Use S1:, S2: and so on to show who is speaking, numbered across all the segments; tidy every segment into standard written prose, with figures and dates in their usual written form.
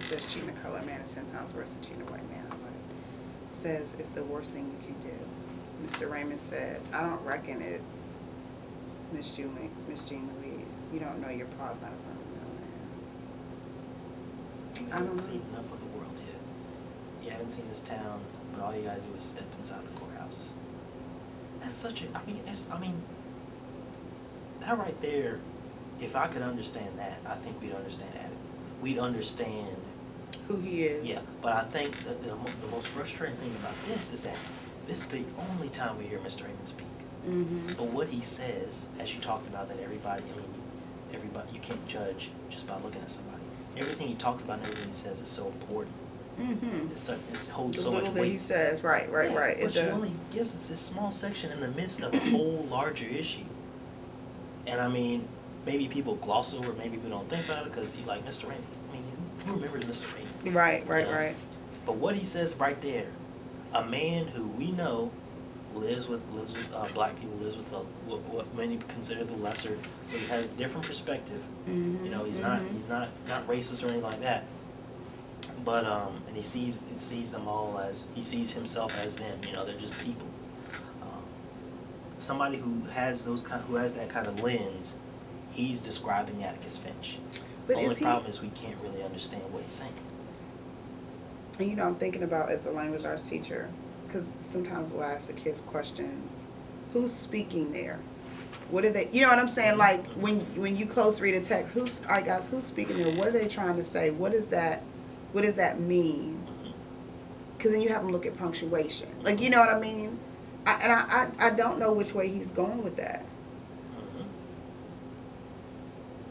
S1: says cheating a colored man is 10 times worse than cheating a white man. Says it's the worst thing you can do. Mr. Raymond said, I don't reckon it's Miss Jean Louise. You don't know your pa's not a permanent man.
S2: You
S1: I don't
S2: haven't
S1: know.
S2: seen enough of the world yet. You haven't seen this town, but all you gotta do is step inside the courthouse. That's such a, that right there, if I could understand that, I think we'd understand that. We'd understand,
S1: Who he is.
S2: yeah, but I think that the most frustrating thing about this is that this is the only time we hear Mr. Raymond speak.
S1: Mm-hmm.
S2: But what he says, as you talked about, that everybody, you can't judge just by looking at somebody. Everything he talks about and everything he says is so important.
S1: Mm-hmm.
S2: It holds
S1: The
S2: so much
S1: little that
S2: weight.
S1: he says, right.
S2: Yeah,
S1: It
S2: but she
S1: does.
S2: only gives us this small section in the midst of a whole larger issue. And I mean, maybe people gloss over, maybe we don't think about it because you like Mr. Raymond. I mean, who remembers Mr. Raymond?
S1: Right.
S2: You know? But what he says right there, a man who we know lives with black people, lives with what many consider the lesser, so he has a different perspective.
S1: Mm-hmm.
S2: You know, he's not racist or anything like that. But and he sees them all as, he sees himself as them. You know, they're just people. Somebody who has that kind of lens, he's describing Atticus Finch.
S1: But
S2: Only
S1: is he?
S2: problem is we can't really understand what he's saying.
S1: And you know, I'm thinking about as a language arts teacher, because sometimes we'll ask the kids questions. Who's speaking there? What are they? You know what I'm saying? Like when you close read a text, all right, guys, who's speaking there? What are they trying to say? What does that mean? Because then you have them look at punctuation. Like, you know what I mean? I don't know which way he's going with that.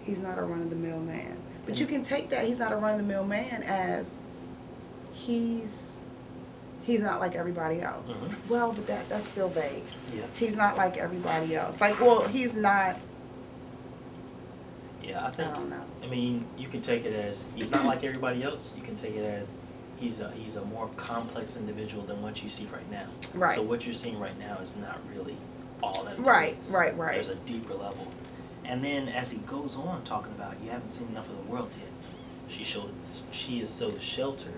S1: He's not a run-of-the-mill man. But you can take that he's not a run-of-the-mill man as he's not like everybody else. Well, but that's still vague.
S2: Yeah.
S1: He's not like everybody else. Like, well, he's not.
S2: Yeah, I think.
S1: I don't know.
S2: I mean, you can take it as he's not like everybody else. You can take it as he's a more complex individual than what you see right now.
S1: Right.
S2: So what you're seeing right now is not really all that.
S1: Right.
S2: There's a deeper level. And then as he goes on talking about, you haven't seen enough of the world yet. She is so sheltered.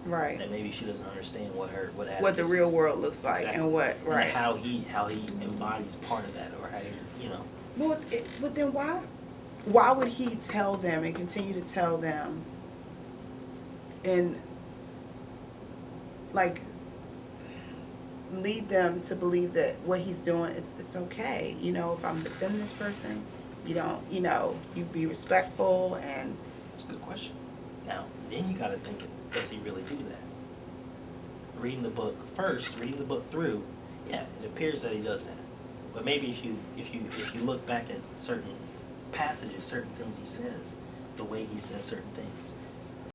S1: Right.
S2: That maybe she doesn't understand what
S1: the real world looks like.
S2: Exactly.
S1: And what right.
S2: And how he embodies part of that, or how he.
S1: Well, but then why would he tell them and continue to tell them and like lead them to believe that what he's doing it's okay? You know, if I'm defending this person, you be respectful. And
S2: it's a good question. Now, then you got to think, does he really do that? Reading the book through, yeah, it appears that he does that. But maybe if you look back at certain passages, certain things he says, the way he says certain things,